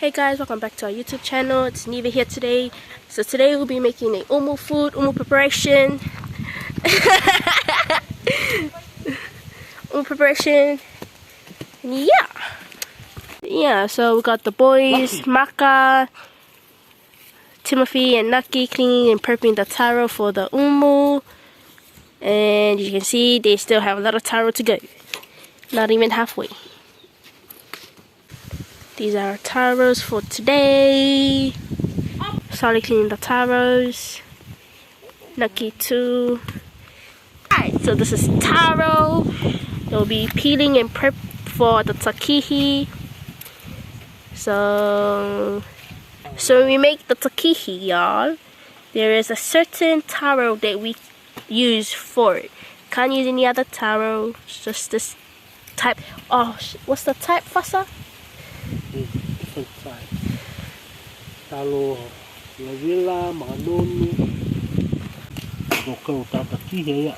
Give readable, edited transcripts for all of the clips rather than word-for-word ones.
Hey guys, welcome back to our YouTube channel. It's Niue here today. So today we'll be making a umu food, umu preparation. Umu preparation. Yeah, so we got the boys, Maka, Timothy and Naki cleaning and prepping the taro for the umu. And you can see they still have a lot of taro to go. Not even halfway. These are our taros for today. Started cleaning the taros. Naki too. Alright, so this is taro. They'll be peeling and prep for the takihi. So when we make the takihi yarn, there is a certain taro that we use for it. Can't use any other taro. It's just this type. Oh, what's the type, Fasa? Different type. Talo lavila, manoni, dokau takihi ya,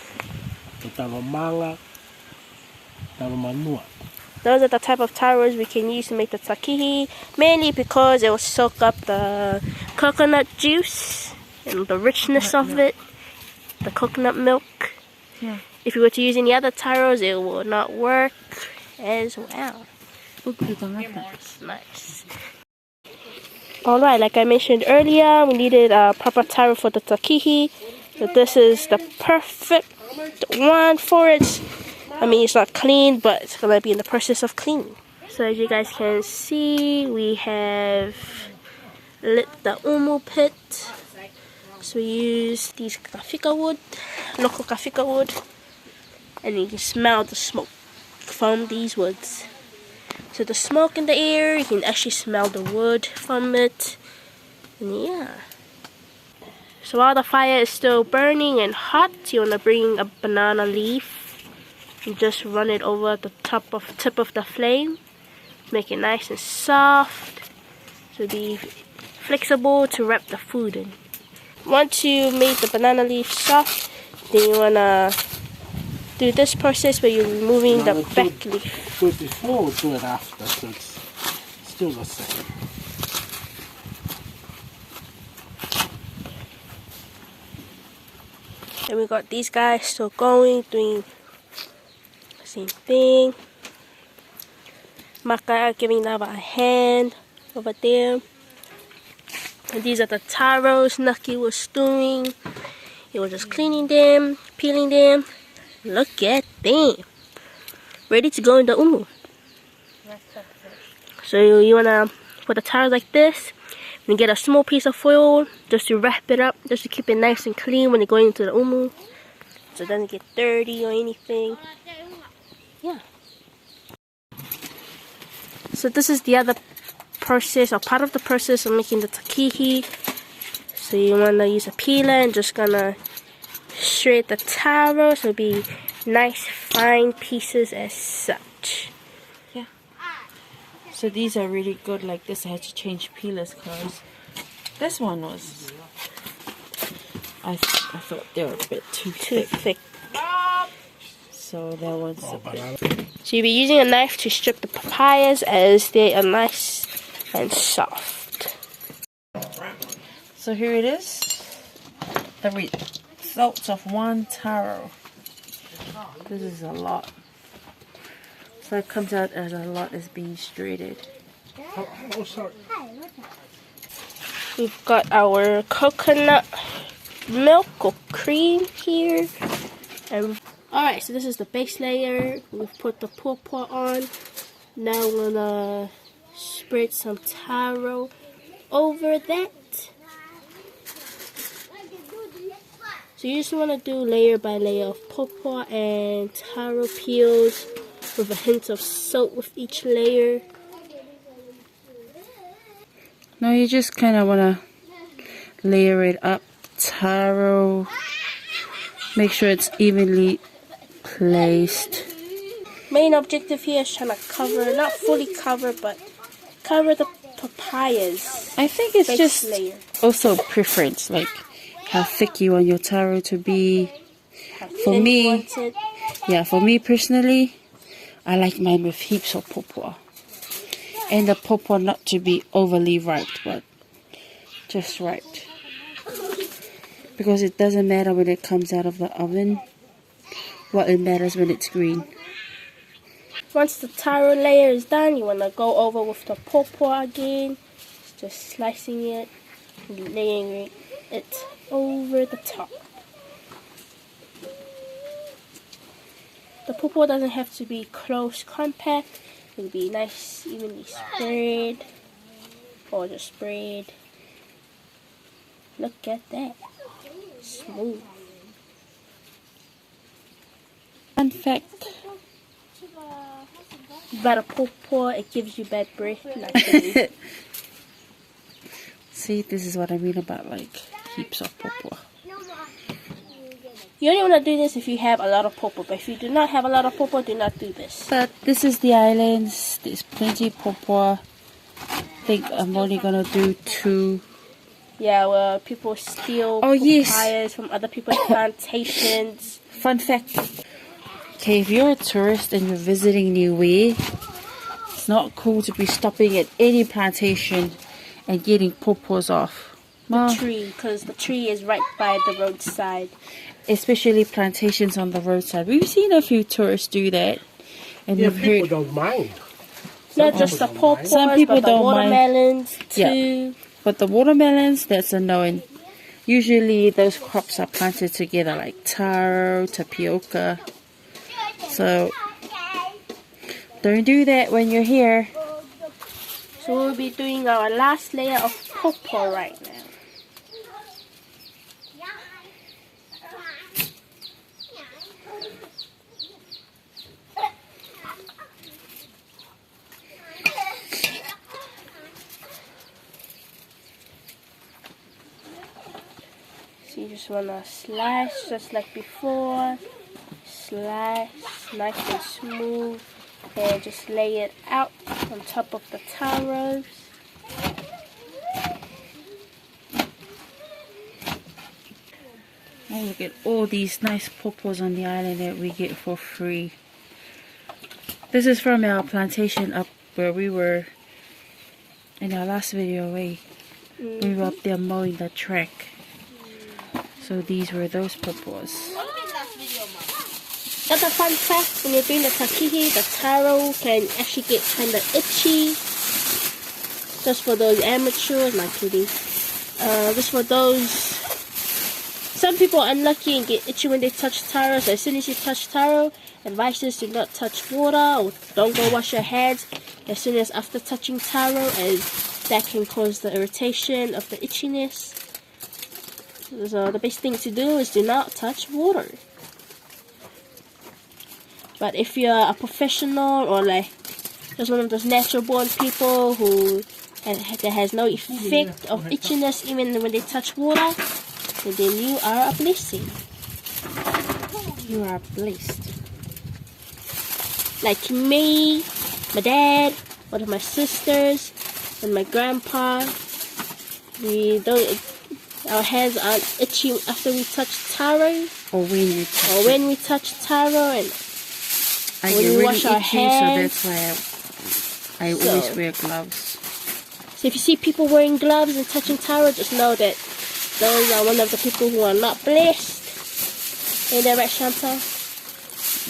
talo manga, talo manua. Those are the type of taros we can use to make the takihi, mainly because it will soak up the coconut juice and the richness of it, the coconut milk. Yeah. If you were to use any other taros, it will not work as well. Nice. Alright, like I mentioned earlier, we needed a proper taro for the takihi. So this is the perfect one for it. I mean, it's not clean, but it's going to be in the process of cleaning. So as you guys can see, we have lit the umu pit. So we use these kafika wood, local kafika wood. And you can smell the smoke from these woods. So the smoke in the air, you can actually smell the wood from it. And yeah. So while the fire is still burning and hot, you want to bring a banana leaf and just run it over the tip of the flame. Make it nice and soft. So be flexible to wrap the food in. Once you make the banana leaf soft, then you want to do this process where you're removing the back leaf. Do it before or do it after, so it's still the same. And we got these guys still going, doing the same thing. Maka giving them a hand over there. And these are the taros Naki was doing. He was just cleaning them, peeling them. Look at them. Ready to go in the umu. So you wanna put the taros like this and get a small piece of foil just to wrap it up, just to keep it nice and clean when you're going into the umu, so it doesn't get dirty or anything. Yeah. So this is the other process, or part of the process of making the takihi. So you wanna use a peeler and just gonna shred the taro so it'll be nice fine pieces as such. Yeah. So these are really good like this. I had to change peelers because this one was, I thought they were a bit too thick. So that one's a bit. So you'll be using a knife to strip the papayas as they are nice and soft. So here it is. The results of one taro. This is a lot. So it comes out as a lot is being shredded. Oh, sorry. We've got our coconut milk or cream here. Alright, so this is the base layer. We've put the pawpaw on. Now we're gonna spread some taro over that. So you just want to do layer by layer of pawpaw and taro peels with a hint of salt with each layer. Now you just kind of want to layer it up. Taro. Make sure it's evenly placed. Main objective here is trying to cover, not fully cover, but cover the papayas. I think it's just layer. Also preference, like how thick you want your taro to be. For me, yeah, for me personally, I like mine with heaps of pawpaw. And the pawpaw not to be overly ripe, but just right. Because it doesn't matter when it comes out of the oven. What it matters when it's green. Once the taro layer is done, you want to go over with the pawpaw again. Just slicing it and layering it over the top. The pawpaw doesn't have to be close, compact. It will be nice, evenly spread, or just spread. Look at that, smooth. Fun fact. About a pawpaw, it gives you bad breath. Like See, this is what I mean about like heaps of pawpaw. You only want to do this if you have a lot of pawpaw, but if you do not have a lot of pawpaw, do not do this. But this is the islands. There's plenty of pawpaw. I think I'm only gonna do 2. Yeah, well, people steal papayas from other people's plantations. Fun fact. Okay, if you're a tourist and you're visiting Niue, it's not cool to be stopping at any plantation and getting pawpaws off. The tree, because the tree is right by the roadside. Especially plantations on the roadside. We've seen a few tourists do that. And Yeah, we've people heard don't mind. Not just the pawpaws, Some people but the don't mind. watermelons too. Yeah. But the watermelons, that's a no. Usually those crops are planted together like taro, tapioca. So don't do that when you're here. So we'll be doing our last layer of pawpaw right now. So you just want to slice just like before. Slice nice and smooth. And just lay it out on top of the taros. Oh, look at all these nice pawpaws on the island that we get for free. This is from our plantation up where we were in our last video. We were up there mowing the track. So these were those pawpaws. That's a fun fact, when you're doing the takihi, the taro can actually get kind of itchy. Just for those amateurs, not kidding. Just for those, some people are unlucky and get itchy when they touch taro. So as soon as you touch taro, advice is do not touch water or don't go wash your hands as soon as after touching taro, as that can cause the irritation of the itchiness. So the best thing to do is do not touch water. But if you're a professional or like just one of those natural born people who that has no effect of itchiness even when they touch water, then you are a blessing. You are blessed. Like me, my dad, one of my sisters, and my grandpa, our hands aren't itchy after we touch taro. Or when we touch taro, and I when get we really wash our itchy, hands. so that's why I always wear gloves. So if you see people wearing gloves and touching taro, just know that those are one of the people who are not blessed. Ain't that right, Chantal?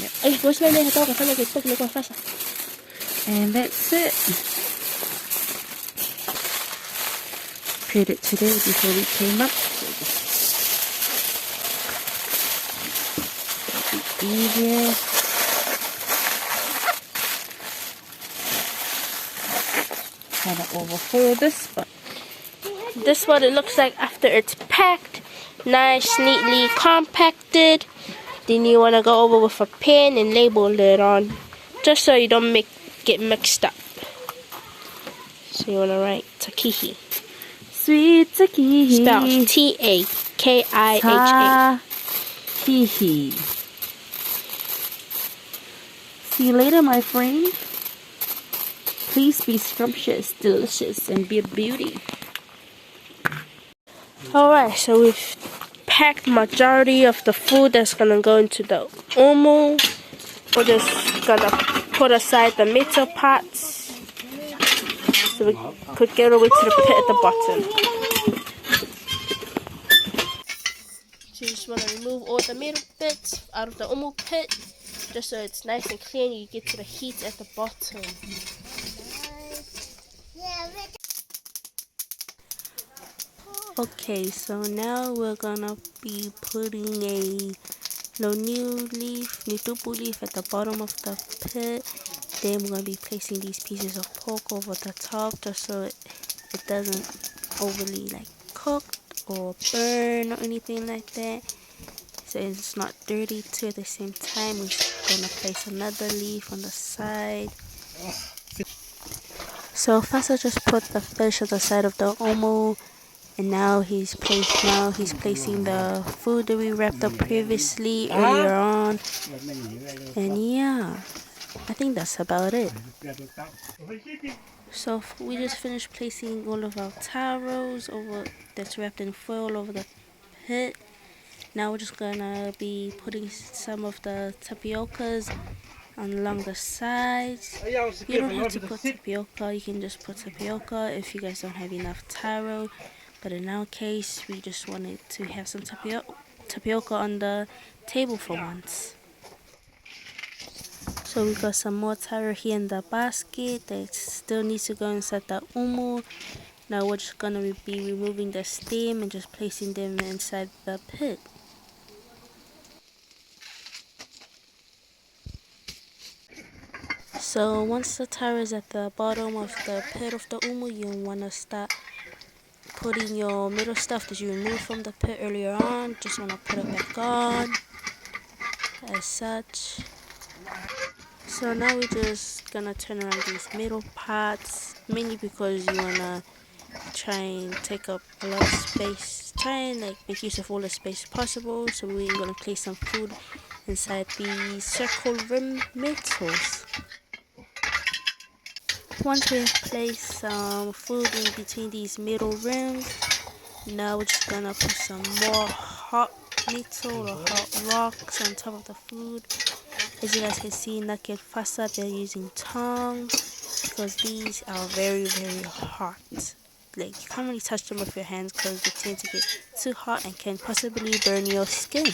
Yep. And that's it. Prepared it today before we came up. So just easier. Kind of overfoil this, but This is what it looks like after it's packed. Nice, neatly compacted. Then you want to go over with a pen and label it on, just so you don't get mixed up. So you want to write Takihi. sweet Takihi. Spelled T-A-K-I-H-A. Takihi. See you later, my friend. Please be scrumptious, delicious, and be a beauty. Alright, so we've packed majority of the food that's gonna go into the umu. We're just gonna put aside the metal pots. so we could get all the way to the pit at the bottom. So you just want to remove all the metal bits out of the umu pit, just so it's nice and clean. You get to the heat at the bottom. Okay, so now we're gonna be putting a new tupu leaf at the bottom of the pit. Then we're gonna be placing these pieces of pork over the top, just so it doesn't overly like cook or burn or anything like that. So it's not dirty too. At the same time, we're gonna place another leaf on the side. So first I just put the fish on the side of the omu, and now he's placing the food that we wrapped up previously earlier on. And yeah, I think that's about it. So we just finished placing all of our taros that's wrapped in foil over the pit. Now we're just gonna be putting some of the tapiokas along the sides. You don't have to put tapioka, you can just put tapioka if you guys don't have enough taro. But in our case, we just wanted to have some tapioka on the table for once. So we got some more taro here in the basket that still needs to go inside the umu. Now we're just gonna be removing the stem and just placing them inside the pit. So once the taro is at the bottom of the pit of the umu, you wanna start putting your middle stuff that you removed from the pit earlier on. Just wanna put it back on as such. So now we're just gonna turn around these middle parts, mainly because you wanna try and take up a lot of space. Try and like make use of all the space possible. So we're gonna place some food inside these circle rim metals. Once we have placed some food in between these middle rims, now we're just gonna put some more hot metal or hot rocks on top of the food. As you guys can see, Naki and Fasa, they're using tongs because these are very, very hot. Like, you can't really touch them with your hands because they tend to get too hot and can possibly burn your skin.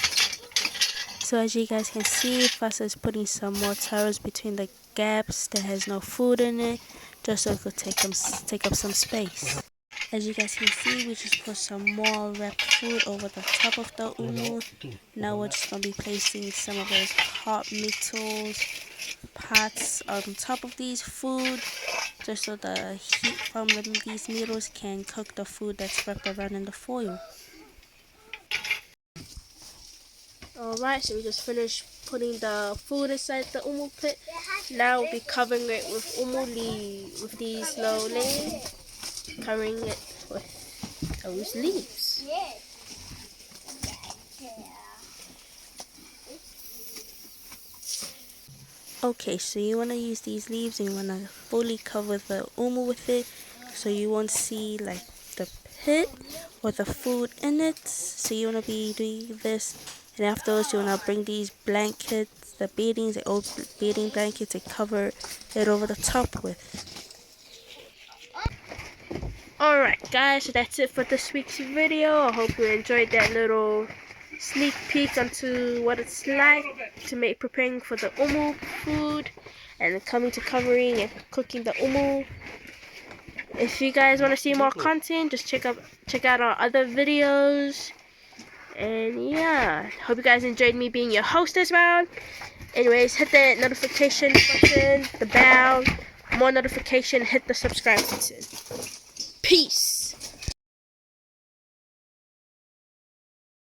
So as you guys can see, Fasa is putting some more taros between the gaps that has no food in it, just so it could take up some space. As you guys can see, we just put some more wrapped food over the top of the umu. Now we're just going to be placing some of those hot metals pots on top of these food, just so the heat from these metals can cook the food that's wrapped around in the foil. Alright, so we just finished putting the food inside the umu pit. Now we'll be covering it with with these little leaves. Covering it with those leaves. Okay, so you want to use these leaves and you want to fully cover the umu with it, so you won't see like the pit or the food in it. So you want to be doing this, and afterwards you want to bring these blankets, the old bedding blankets, and cover it over the top with. Alright guys, so that's it for this week's video. I hope you enjoyed that little sneak peek onto what it's like to preparing for the umu food and coming to covering and cooking the umu. If you guys want to see more content, just check out our other videos. And yeah, hope you guys enjoyed me being your host as well. Anyways, hit that notification button, the bell, more notification, hit the subscribe button. Peace.